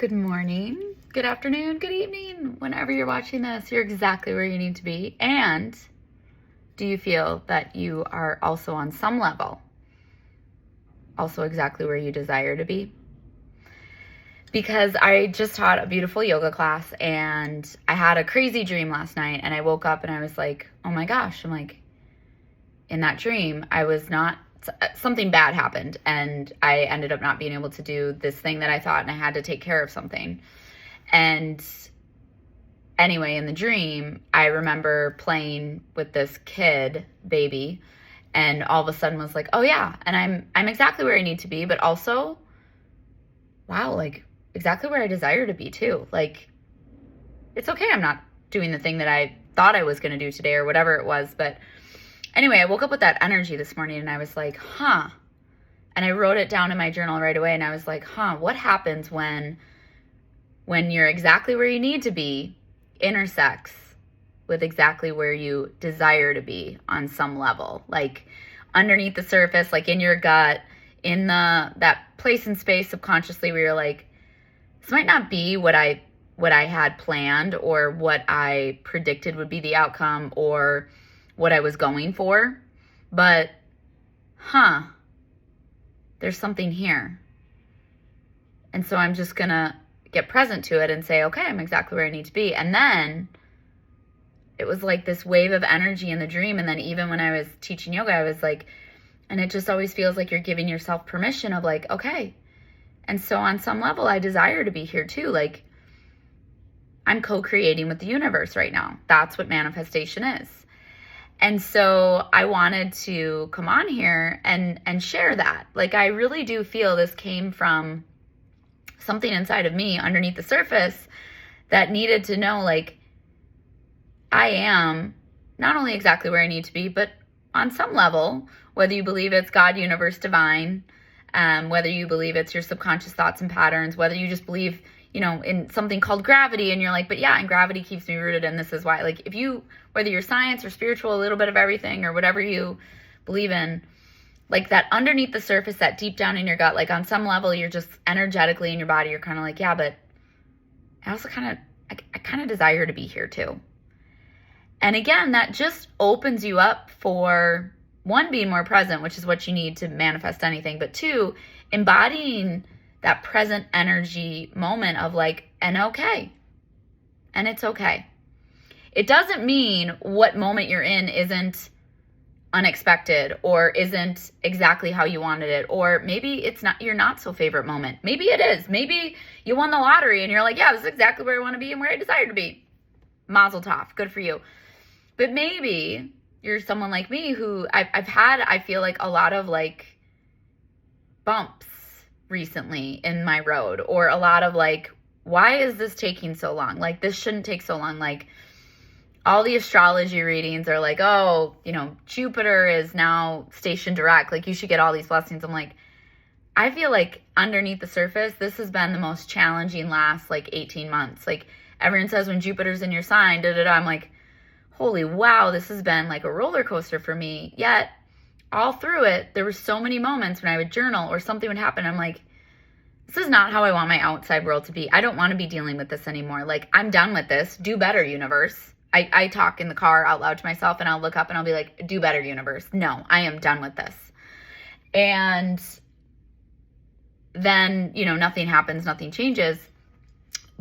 Good morning, good afternoon, good evening. Whenever you're watching this, you're exactly where you need to be. And do you feel that you are also on some level, also exactly where you desire to be? Because I just taught a beautiful yoga class and I had a crazy dream last night and I woke up and I was like, oh my gosh, I'm like, in that dream, something bad happened and I ended up not being able to do this thing that I thought, and I had to take care of something. And anyway, in the dream, I remember playing with this baby, and all of a sudden was like, oh yeah, and I'm exactly where I need to be, but also, wow, like exactly where I desire to be too. Like, it's okay, I'm not doing the thing that I thought I was going to do today or whatever it was, but anyway, I woke up with that energy this morning and I was like, huh. And I wrote it down in my journal right away and I was like, huh, what happens when you're exactly where you need to be intersects with exactly where you desire to be on some level, like underneath the surface, like in your gut, in that place and space subconsciously where you're like, this might not be what I had planned or what I predicted would be the outcome or what I was going for, but there's something here. And so I'm just gonna get present to it and say, okay, I'm exactly where I need to be. And then it was like this wave of energy in the dream. And then even when I was teaching yoga, I was like, and it just always feels like you're giving yourself permission of like, okay. And so on some level, I desire to be here too. Like, I'm co-creating with the universe right now. That's what manifestation is. And so I wanted to come on here and share that. Like, I really do feel this came from something inside of me underneath the surface that needed to know, like, I am not only exactly where I need to be, but on some level, whether you believe it's God, universe, divine, whether you believe it's your subconscious thoughts and patterns, whether you just believe, in something called gravity and you're like, but yeah, and gravity keeps me rooted and this is why. Like, whether you're science or spiritual, a little bit of everything or whatever you believe in, like that underneath the surface, that deep down in your gut, like on some level, you're just energetically in your body, you're kind of like, yeah, but I also I kind of desire to be here too. And again, that just opens you up for, one, being more present, which is what you need to manifest anything, but two, embodying that present energy moment of like, and okay, and it's okay. It doesn't mean what moment you're in isn't unexpected or isn't exactly how you wanted it, or maybe it's not your not so favorite moment. Maybe it is. Maybe you won the lottery and you're like, yeah, this is exactly where I want to be and where I desire to be. Mazel tov, good for you. But maybe you're someone like me who I've had, I feel like, a lot of like bumps recently in my road, or a lot of like, why is this taking so long? Like, this shouldn't take so long. Like, all the astrology readings are like, oh, Jupiter is now stationed direct. Like, you should get all these blessings. I'm like, I feel like underneath the surface, this has been the most challenging last like 18 months. Like, everyone says when Jupiter's in your sign, I'm like, holy wow, this has been like a roller coaster for me. Yet all through it, there were so many moments when I would journal or something would happen. I'm like, this is not how I want my outside world to be. I don't want to be dealing with this anymore. Like, I'm done with this. Do better, universe. I talk in the car out loud to myself and I'll look up and I'll be like, do better, universe. No, I am done with this. And then, nothing happens, nothing changes.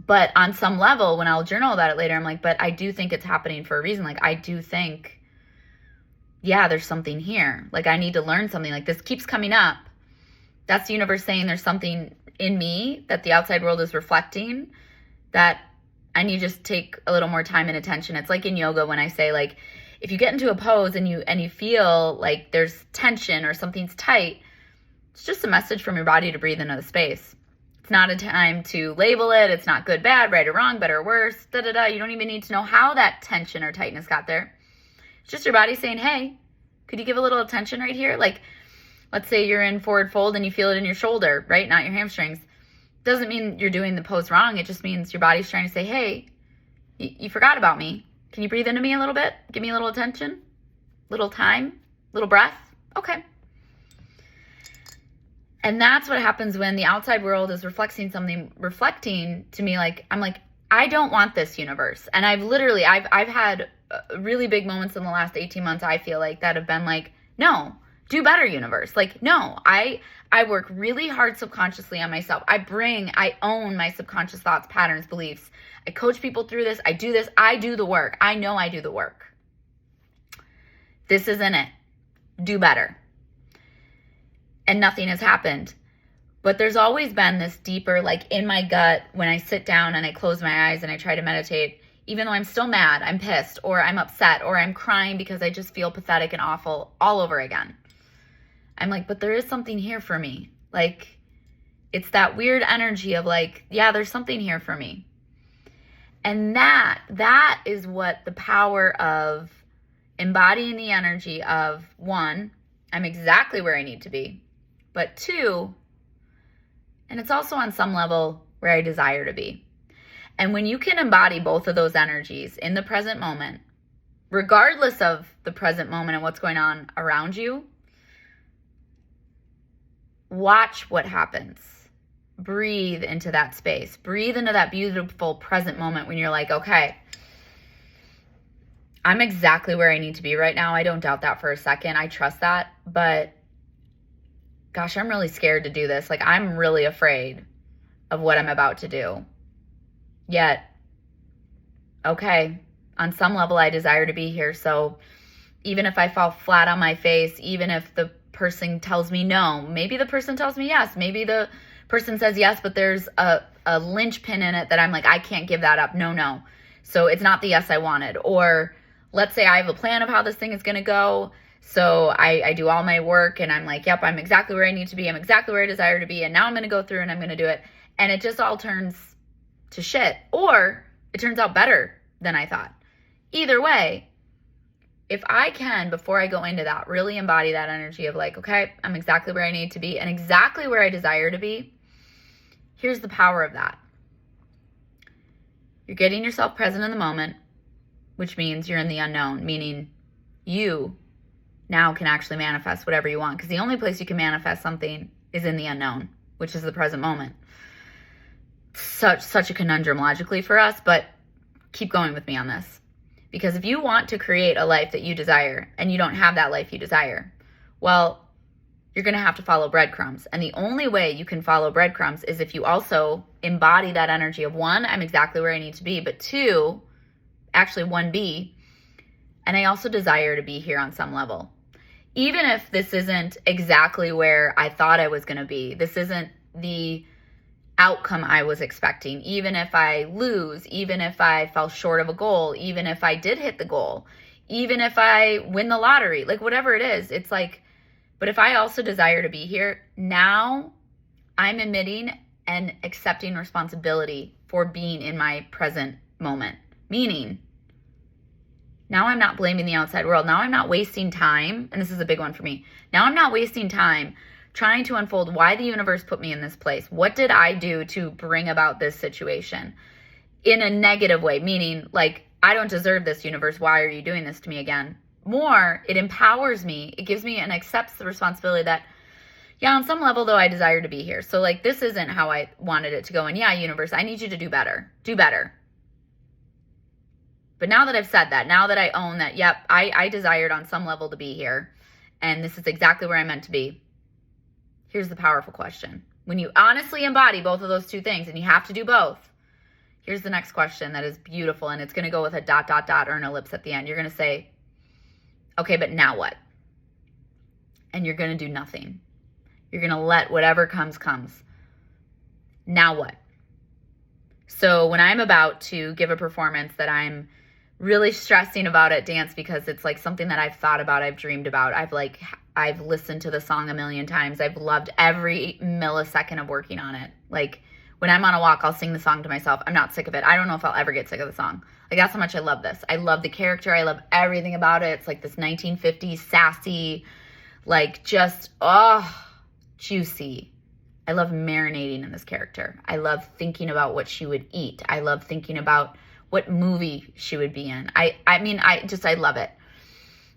But on some level, when I'll journal about it later, I'm like, but I do think it's happening for a reason. Like, I do think, yeah, there's something here. Like, I need to learn something. Like, this keeps coming up. That's the universe saying there's something in me that the outside world is reflecting that I need to just take a little more time and attention. It's like in yoga when I say, like, if you get into a pose and you feel like there's tension or something's tight, it's just a message from your body to breathe into the space. It's not a time to label it. It's not good, bad, right or wrong, better or worse, da-da-da. You don't even need to know how that tension or tightness got there. It's just your body saying, hey, could you give a little attention right here? Like, let's say you're in forward fold and you feel it in your shoulder, right? Not your hamstrings. Doesn't mean you're doing the pose wrong. It just means your body's trying to say, hey, you forgot about me. Can you breathe into me a little bit? Give me a little attention, little time, little breath. Okay. And that's what happens when the outside world is reflecting to me. Like, I'm like, I don't want this universe. And I've had really big moments in the last 18 months, I feel like, that have been like, no, do better, universe. Like, no, I work really hard subconsciously on myself. I own my subconscious thoughts, patterns, beliefs. I coach people through this. I do this. I do the work. I know I do the work. This isn't it. Do better. And nothing has happened. But there's always been this deeper, like in my gut, when I sit down and I close my eyes and I try to meditate, even though I'm still mad, I'm pissed, or I'm upset, or I'm crying because I just feel pathetic and awful all over again. I'm like, but there is something here for me. Like, it's that weird energy of like, yeah, there's something here for me. And that is what the power of embodying the energy of, one, I'm exactly where I need to be. But two, and it's also on some level where I desire to be. And when you can embody both of those energies in the present moment, regardless of the present moment and what's going on around you, watch what happens. Breathe into that space. Breathe into that beautiful present moment when you're like, okay, I'm exactly where I need to be right now. I don't doubt that for a second. I trust that. But gosh, I'm really scared to do this. Like, I'm really afraid of what I'm about to do. Yet, okay, on some level, I desire to be here. So even if I fall flat on my face, even if the person tells me no, maybe the person tells me yes, maybe the person says yes, but there's a linchpin in it that I'm like, I can't give that up. No. So it's not the yes I wanted. Or let's say I have a plan of how this thing is going to go. So I do all my work and I'm like, yep, I'm exactly where I need to be. I'm exactly where I desire to be. And now I'm going to go through and I'm going to do it. And it just all turns to shit. Or it turns out better than I thought. Either way, if I can, before I go into that, really embody that energy of like, okay, I'm exactly where I need to be and exactly where I desire to be. Here's the power of that. You're getting yourself present in the moment, which means you're in the unknown, meaning you now can actually manifest whatever you want. Because the only place you can manifest something is in the unknown, which is the present moment. Such a conundrum logically for us, but keep going with me on this. Because if you want to create a life that you desire and you don't have that life you desire, well, you're going to have to follow breadcrumbs. And the only way you can follow breadcrumbs is if you also embody that energy of, one, I'm exactly where I need to be, but two, actually 1B, and I also desire to be here on some level. Even if this isn't exactly where I thought I was going to be, this isn't the outcome I was expecting, even if I lose, even if I fell short of a goal, even if I did hit the goal, even if I win the lottery, like whatever it is, it's like, but if I also desire to be here, now I'm admitting and accepting responsibility for being in my present moment. Meaning, now I'm not blaming the outside world. Now I'm not wasting time, and this is a big one for me. Now I'm not wasting time trying to unfold why the universe put me in this place. What did I do to bring about this situation? In a negative way, meaning like, I don't deserve this, universe. Why are you doing this to me again? More, it empowers me. It gives me and accepts the responsibility that, yeah, on some level, though, I desire to be here. So like, this isn't how I wanted it to go. And yeah, universe, I need you to do better. Do better. But now that I've said that, now that I own that, yep, I desired on some level to be here, and this is exactly where I'm meant to be. Here's the powerful question. When you honestly embody both of those two things, and you have to do both, here's the next question that is beautiful, and it's going to go with a ... or an ellipse at the end. You're going to say, okay, but now what? And you're going to do nothing. You're going to let whatever comes. Now what? So when I'm about to give a performance that I'm really stressing about at dance because it's like something that I've thought about, I've dreamed about, I've listened to the song a million times, I've loved every millisecond of working on it. Like when I'm on a walk, I'll sing the song to myself. I'm not sick of it. I don't know if I'll ever get sick of the song. Like that's how much I love this. I love the character. I love everything about it. It's like this 1950s sassy, like just, juicy. I love marinating in this character. I love thinking about what she would eat. I love thinking about what movie she would be in. I love it.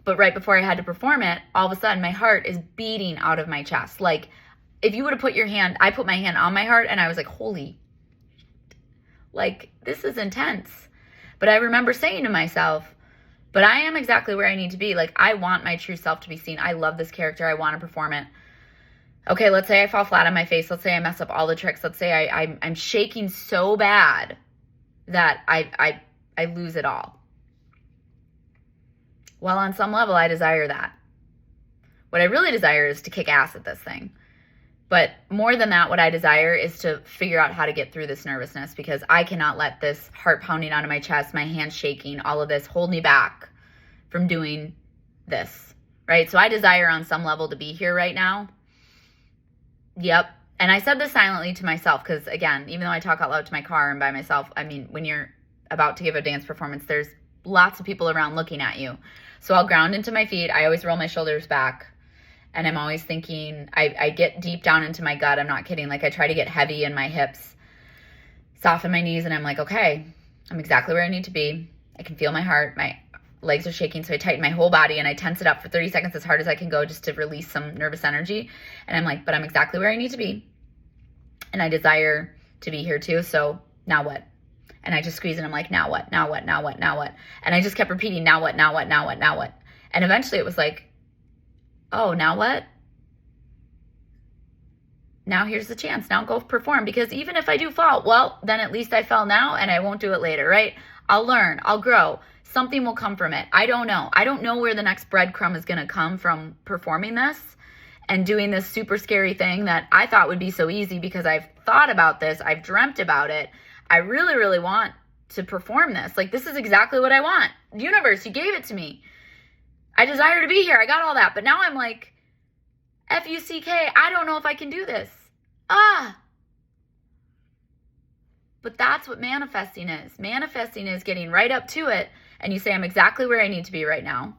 But right before I had to perform it, all of a sudden my heart is beating out of my chest. Like if you would have put your hand, I put my hand on my heart and I was like, holy, like, this is intense. But I remember saying to myself, but I am exactly where I need to be. Like, I want my true self to be seen. I love this character. I want to perform it. Okay, let's say I fall flat on my face. Let's say I mess up all the tricks. Let's say I'm shaking so bad that I lose it all. Well, on some level, I desire that. What I really desire is to kick ass at this thing. But more than that, what I desire is to figure out how to get through this nervousness, because I cannot let this heart pounding out of my chest, my hands shaking, all of this hold me back from doing this, right? So I desire on some level to be here right now. Yep. And I said this silently to myself because, again, even though I talk out loud to my car and by myself, I mean, when you're about to give a dance performance, there's lots of people around looking at you. So I'll ground into my feet. I always roll my shoulders back. And I'm always thinking, I get deep down into my gut. I'm not kidding. Like, I try to get heavy in my hips, soften my knees, and I'm like, okay, I'm exactly where I need to be. I can feel my heart. My legs are shaking, so I tighten my whole body, and I tense it up for 30 seconds as hard as I can go just to release some nervous energy. And I'm like, but I'm exactly where I need to be. And I desire to be here too, so now what? And I just squeeze and I'm like, now what? Now what? Now what? Now what? And I just kept repeating, now what? Now what? Now what? Now what? And eventually it was like, oh, now what? Now here's the chance. Now go perform. Because even if I do fall, well, then at least I fell now and I won't do it later, right? I'll learn. I'll grow. Something will come from it. I don't know. I don't know where the next breadcrumb is going to come from performing this and doing this super scary thing that I thought would be so easy because I've thought about this. I've dreamt about it. I really, really want to perform this. Like, this is exactly what I want. Universe, you gave it to me. I desire to be here. I got all that. But now I'm like, F-U-C-K, I don't know if I can do this. But that's what manifesting is. Manifesting is getting right up to it. And you say, I'm exactly where I need to be right now.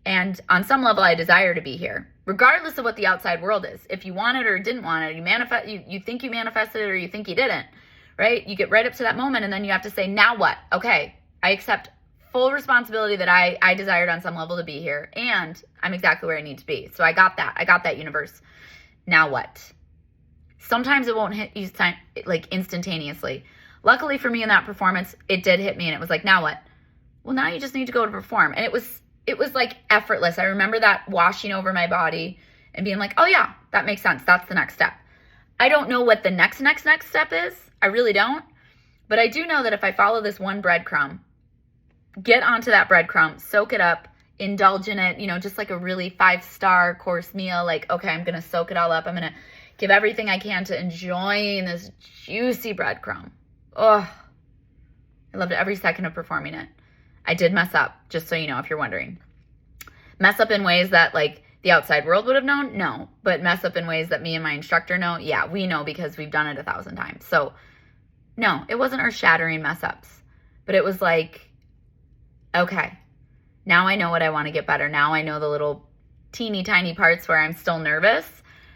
And on some level, I desire to be here, regardless of what the outside world is. If you want it or didn't want it, you think you manifested it or you think you didn't, right? You get right up to that moment and then you have to say, now what? Okay, I accept full responsibility that I desired on some level to be here, and I'm exactly where I need to be. So I got that, universe. Now what? Sometimes it won't hit you like instantaneously. Luckily for me in that performance, it did hit me and it was like, now what? Well, now you just need to go to perform. And it was like effortless. I remember that washing over my body and being like, oh yeah, that makes sense. That's the next step. I don't know what the next step is. I really don't. But I do know that if I follow this one breadcrumb, get onto that breadcrumb, soak it up, indulge in it, just like a really 5-star course meal. Like, okay, I'm going to soak it all up. I'm going to give everything I can to enjoying this juicy breadcrumb. Oh, I loved every second of performing it. I did mess up, just so you know, if you're wondering. Mess up in ways that, like, the outside world would have known? No. But mess up in ways that me and my instructor know? Yeah, we know because we've done it 1,000 times. So, no, it wasn't earth-shattering mess ups. But it was like, okay, now I know what I want to get better. Now I know the little teeny tiny parts where I'm still nervous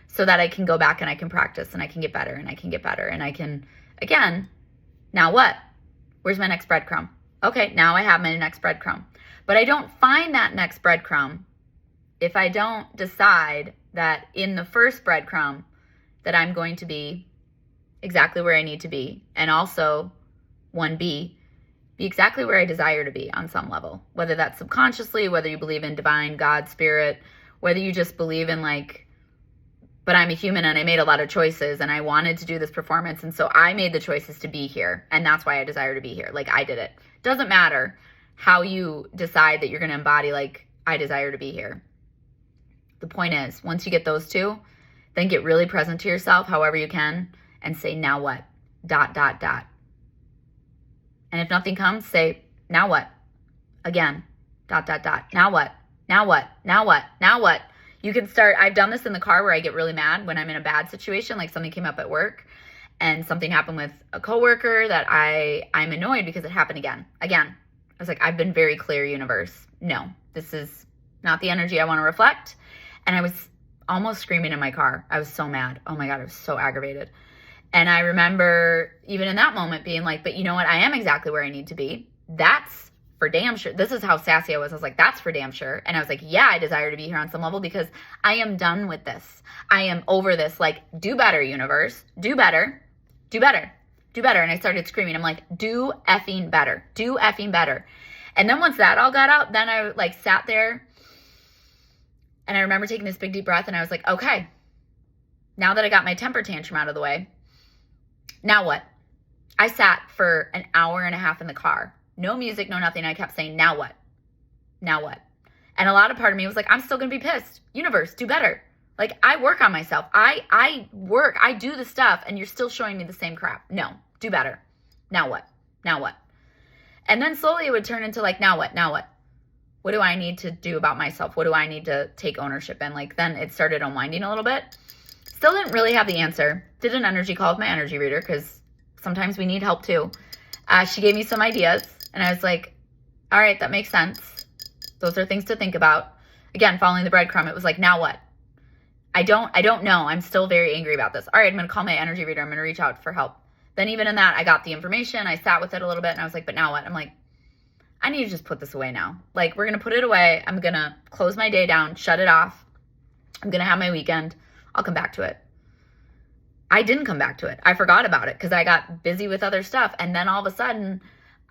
so that I can go back and I can practice and I can get better and I can get better and I can, again, now what? Where's my next breadcrumb? Okay, now I have my next breadcrumb. But I don't find that next breadcrumb if I don't decide that in the first breadcrumb that I'm going to be exactly where I need to be. And also, 1B, be exactly where I desire to be on some level. Whether that's subconsciously, whether you believe in divine, God, spirit, whether you just believe in like, but I'm a human and I made a lot of choices and I wanted to do this performance. And so I made the choices to be here. And that's why I desire to be here. Like, I did it. Doesn't matter how you decide that you're going to embody, like, I desire to be here. The point is, once you get those two, then get really present to yourself however you can and say, now what? ... And if nothing comes, say, now what? Again, ... Now what? Now what? Now what? Now what? You can start, I've done this in the car where I get really mad when I'm in a bad situation, like something came up at work and something happened with a coworker that I'm annoyed because it happened again. I was like, I've been very clear, universe. No, this is not the energy I want to reflect. And I was almost screaming in my car. I was so mad. Oh my God, I was so aggravated. And I remember even in that moment being like, but you know what? I am exactly where I need to be. That's for damn sure. This is how sassy I was. I was like, that's for damn sure. And I was like, yeah, I desire to be here on some level because I am done with this. I am over this. Like, do better, universe. Do better. Do better. Do better. And I started screaming. I'm like, do effing better. Do effing better. And then once that all got out, then I like sat there and I remember taking this big deep breath and I was like, okay, now that I got my temper tantrum out of the way, now what? I sat for an hour and a half in the car. No music, no nothing. I kept saying, now what? Now what? And a lot of part of me was like, I'm still going to be pissed. Universe, do better. Like, I work on myself. I work. I do the stuff, and you're still showing me the same crap. No, do better. Now what? Now what? And then slowly it would turn into like, now what? Now what? What do I need to do about myself? What do I need to take ownership in? Like, then it started unwinding a little bit. Still didn't really have the answer. Did an energy call with my energy reader because sometimes we need help too. She gave me some ideas. And I was like, all right, that makes sense. Those are things to think about. Again, following the breadcrumb, it was like, now what? I don't know. I'm still very angry about this. All right, I'm going to call my energy reader. I'm going to reach out for help. Then even in that, I got the information. I sat with it a little bit and I was like, but now what? I'm like, I need to just put this away now. Like, we're going to put it away. I'm going to close my day down, shut it off. I'm going to have my weekend. I'll come back to it. I didn't come back to it. I forgot about it because I got busy with other stuff. And then all of a sudden,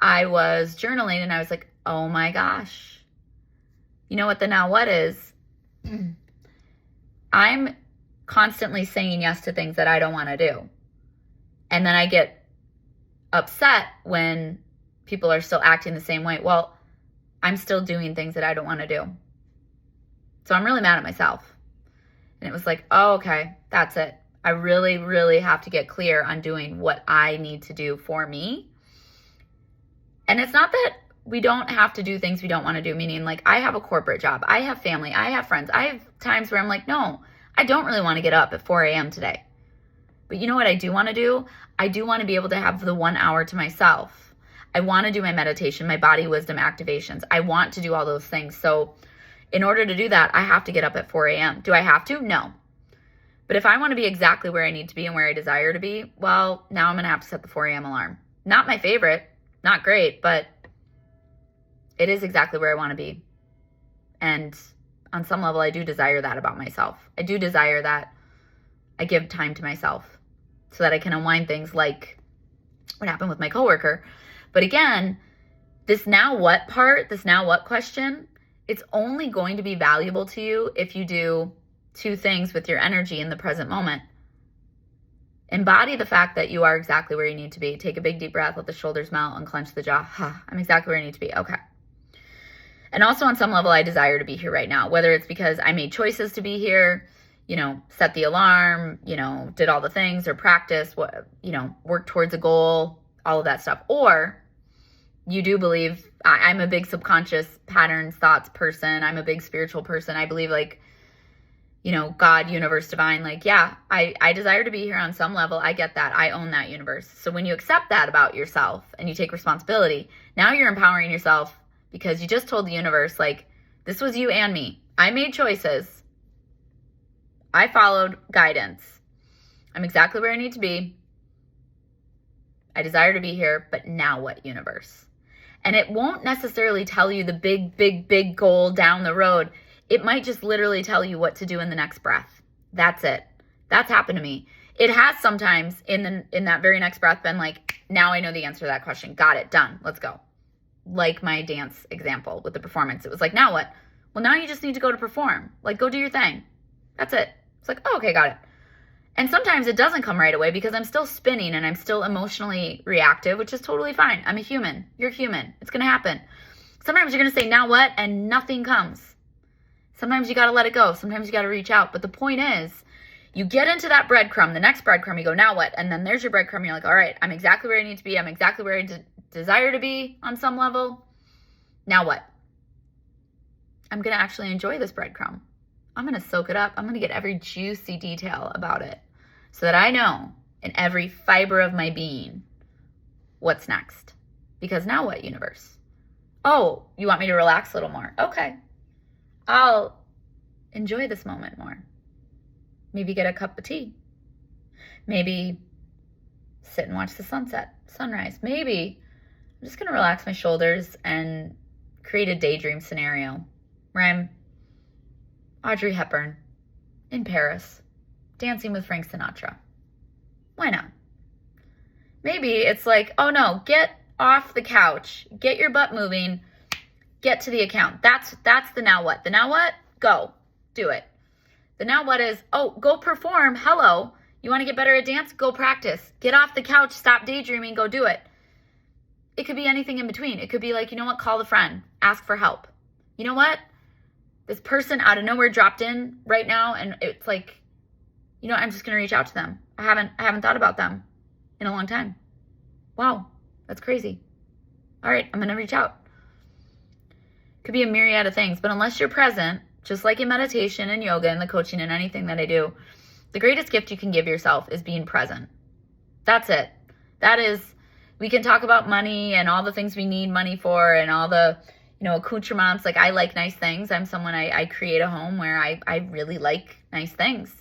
I was journaling and I was like, oh my gosh. You know what the now what is? I'm constantly saying yes to things that I don't want to do. And then I get upset when people are still acting the same way. Well, I'm still doing things that I don't want to do. So I'm really mad at myself. And it was like, oh, okay, that's it. I really, really have to get clear on doing what I need to do for me. And it's not that we don't have to do things we don't want to do, meaning like I have a corporate job, I have family, I have friends. I have times where I'm like, no, I don't really want to get up at 4 a.m. today. But you know what I do want to do? I do want to be able to have the 1 hour to myself. I want to do my meditation, my body wisdom activations. I want to do all those things. So in order to do that, I have to get up at 4 a.m. Do I have to? No. But if I want to be exactly where I need to be and where I desire to be, well, now I'm going to have to set the 4 a.m. alarm. Not my favorite. Not great, but it is exactly where I want to be. And on some level, I do desire that about myself. I do desire that I give time to myself so that I can unwind things like what happened with my coworker. But again, this now what part, this now what question, it's only going to be valuable to you if you do two things with your energy in the present moment. Embody the fact that you are exactly where you need to be. Take a big deep breath, let the shoulders melt, unclench the jaw. I'm exactly where I need to be. Okay. And also on some level, I desire to be here right now, whether it's because I made choices to be here, set the alarm, did all the things or practice, work towards a goal, all of that stuff. Or you do believe I'm a big subconscious patterns, thoughts person. I'm a big spiritual person. I believe God, universe, divine, I desire to be here on some level. I get that. I own that universe. So when you accept that about yourself and you take responsibility, now you're empowering yourself because you just told the universe, this was you and me. I made choices. I followed guidance. I'm exactly where I need to be. I desire to be here, but now what, universe? And it won't necessarily tell you the big, big, big goal down the road. It might just literally tell you what to do in the next breath. That's it. That's happened to me. It has sometimes in that very next breath been like, now I know the answer to that question. Got it. Done. Let's go. Like my dance example with the performance. It was like, now what? Well, now you just need to go to perform. Go do your thing. That's it. It's like, oh, okay, got it. And sometimes it doesn't come right away because I'm still spinning and I'm still emotionally reactive, which is totally fine. I'm a human. You're human. It's going to happen. Sometimes you're going to say, now what? And nothing comes. Sometimes you got to let it go. Sometimes you got to reach out. But the point is, you get into that breadcrumb, the next breadcrumb, you go, now what? And then there's your breadcrumb. You're like, all right, I'm exactly where I need to be. I'm exactly where I desire to be on some level. Now what? I'm going to actually enjoy this breadcrumb. I'm going to soak it up. I'm going to get every juicy detail about it so that I know in every fiber of my being what's next. Because now what, universe? Oh, you want me to relax a little more? Okay. I'll enjoy this moment more. Maybe get a cup of tea. Maybe sit and watch the sunset, sunrise. Maybe just going to relax my shoulders and create a daydream scenario where I'm Audrey Hepburn in Paris, dancing with Frank Sinatra. Why not? Maybe it's like, oh no, get off the couch, get your butt moving, get to the account. That's the now what. The now what? Go. Do it. The now what is, oh, go perform. Hello. You want to get better at dance? Go practice. Get off the couch. Stop daydreaming. Go do it. It could be anything in between. It could be like, you know what? Call a friend. Ask for help. You know what? This person out of nowhere dropped in right now, and it's like, you know, I'm just going to reach out to them. I haven't thought about them in a long time. Wow. That's crazy. All right. I'm going to reach out. Could be a myriad of things, but unless you're present, just like in meditation and yoga and the coaching and anything that I do, the greatest gift you can give yourself is being present. That's it. That is, we can talk about money and all the things we need money for and all the, you know, accoutrements. Like, I like nice things. I'm someone, I create a home where I really like nice things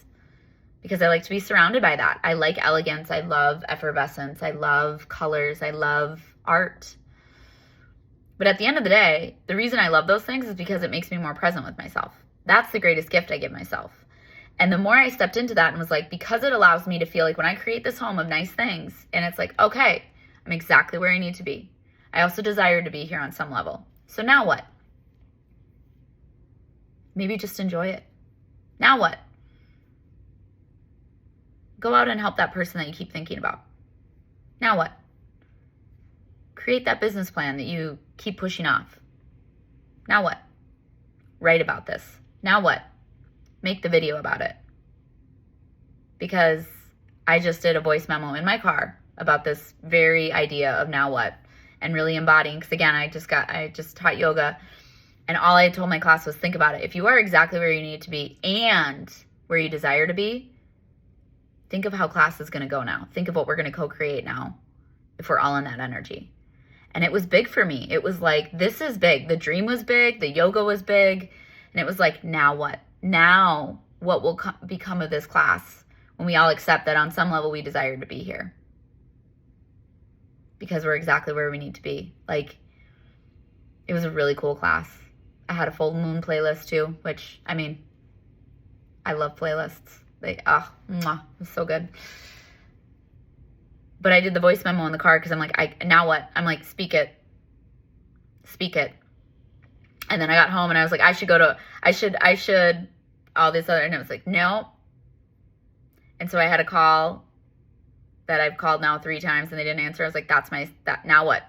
because I like to be surrounded by that. I like elegance. I love effervescence. I love colors. I love art. But at the end of the day, the reason I love those things is because it makes me more present with myself. That's the greatest gift I give myself. And the more I stepped into that and was like, because it allows me to feel like when I create this home of nice things, and it's like, okay, I'm exactly where I need to be. I also desire to be here on some level. So now what? Maybe just enjoy it. Now what? Go out and help that person that you keep thinking about. Now what? Create that business plan that you keep pushing off. Now what? Write about this. Now what? Make the video about it. Because I just did a voice memo in my car about this very idea of now what, and really embodying. Because again, I just taught yoga, and all I told my class was think about it. If you are exactly where you need to be and where you desire to be, think of how class is going to go now. Think of what we're going to co-create now if we're all in that energy. And it was big for me. It was like, this is big. The dream was big. The yoga was big. And it was like, now what? Now what will become of this class when we all accept that on some level we desire to be here? Because we're exactly where we need to be. Like, it was a really cool class. I had a full moon playlist too, which, I mean, I love playlists. It was so good. But I did the voice memo in the car because I'm like, now what? I'm like, speak it. And then I got home and I was like, I should, all this other, and it was like, no. And so I had a call that I've called now 3 times and they didn't answer. I was like, now what?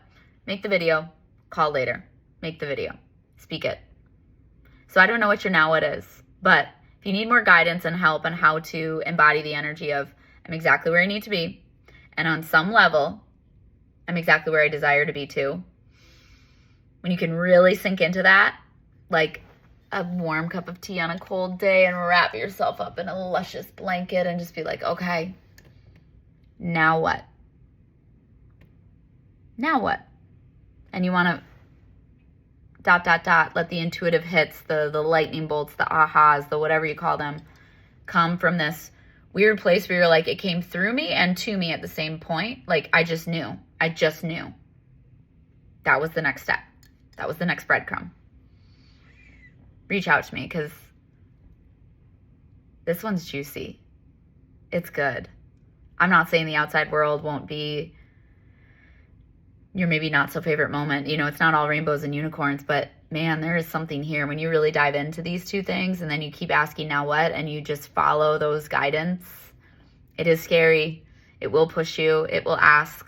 Make the video, call later. Make the video, speak it. So I don't know what your now what is, but if you need more guidance and help on how to embody the energy of, I'm exactly where I need to be, and on some level, I'm exactly where I desire to be too. When you can really sink into that, like a warm cup of tea on a cold day, and wrap yourself up in a luscious blanket and just be like, okay, now what? Now what? And you want to ... let the intuitive hits, the lightning bolts, the ahas, the whatever you call them, come from this weird place where you're like, it came through me and to me at the same point. Like, I just knew. That was the next step. That was the next breadcrumb. Reach out to me because this one's juicy. It's good. I'm not saying the outside world won't be your maybe not so favorite moment. You know, it's not all rainbows and unicorns, but man, there is something here when you really dive into these 2 things and then you keep asking now what, and you just follow those guidance. It is scary. It will push you. It will ask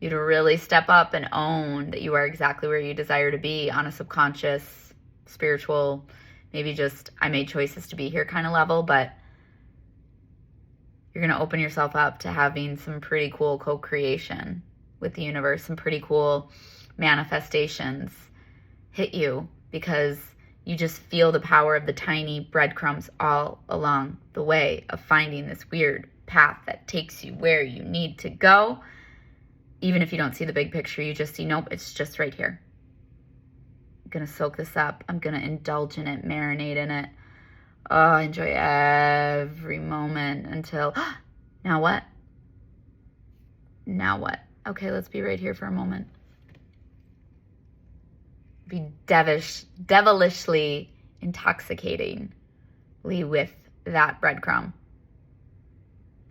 you to really step up and own that you are exactly where you desire to be on a subconscious, spiritual, maybe just I made choices to be here kind of level, but you're going to open yourself up to having some pretty cool co-creation with the universe, some pretty cool manifestations hit you because you just feel the power of the tiny breadcrumbs all along the way of finding this weird path that takes you where you need to go. Even if you don't see the big picture, you just see, nope, it's just right here. I'm going to soak this up. I'm going to indulge in it, marinate in it. Oh, enjoy every moment until, now what? Now what? Okay, let's be right here for a moment. be devilishly intoxicatingly with that breadcrumb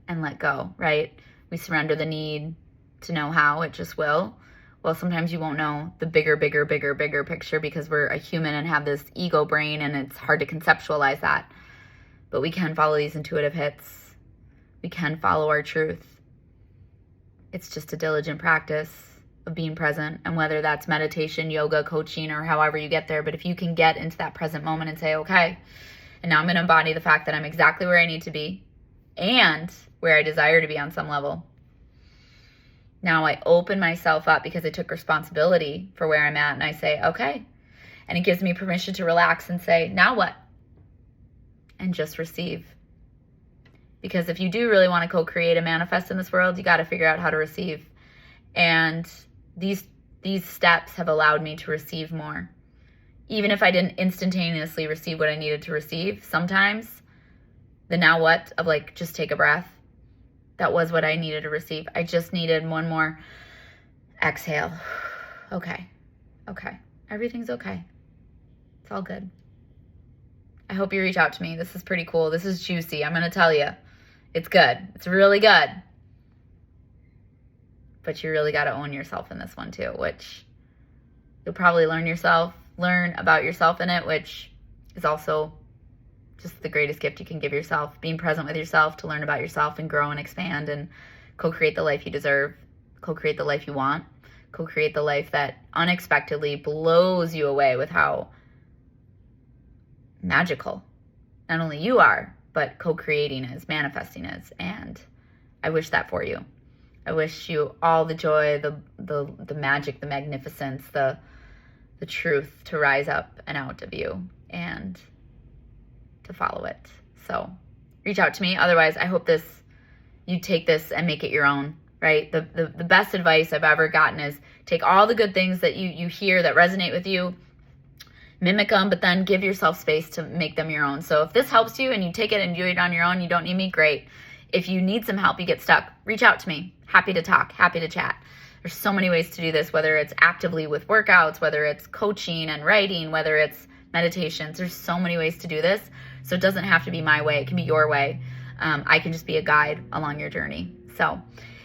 and let go, right? We surrender the need to know how, it just will. Well, sometimes you won't know the bigger picture because we're a human and have this ego brain and it's hard to conceptualize that. But we can follow these intuitive hits. We can follow our truth. It's just a diligent practice of being present, and whether that's meditation, yoga, coaching, or however you get there. But if you can get into that present moment and say, okay, and now I'm going to embody the fact that I'm exactly where I need to be and where I desire to be on some level. Now I open myself up because I took responsibility for where I'm at, and I say, okay. And it gives me permission to relax and say, now what? And just receive. Because if you do really want to co-create and manifest in this world, you got to figure out how to receive. And these steps have allowed me to receive more. Even if I didn't instantaneously receive what I needed to receive, sometimes the now what of like, just take a breath. That was what I needed to receive. I just needed one more exhale. Okay. Everything's okay. It's all good. I hope you reach out to me. This is pretty cool. This is juicy. I'm going to tell you. It's good. It's really good. But you really got to own yourself in this one too, which you'll probably learn about yourself in it, which is also just the greatest gift you can give yourself. Being present with yourself to learn about yourself and grow and expand and co-create the life you deserve, co-create the life you want, co-create the life that unexpectedly blows you away with how magical not only you are, but co-creating is, manifesting is. And I wish that for you. I wish you all the joy, the magic, the magnificence, the truth to rise up and out of you and to follow it. So reach out to me. Otherwise, I hope you take this and make it your own, right? The best advice I've ever gotten is take all the good things that you hear that resonate with you, mimic them, but then give yourself space to make them your own. So if this helps you and you take it and do it on your own, you don't need me, great. If you need some help, you get stuck, reach out to me. Happy to talk, happy to chat. There's so many ways to do this, whether it's actively with workouts, whether it's coaching and writing, whether it's meditations. There's so many ways to do this. So it doesn't have to be my way. It can be your way. I can just be a guide along your journey. So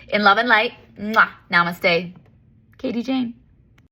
in love and light, mwah, namaste. Katy Jane.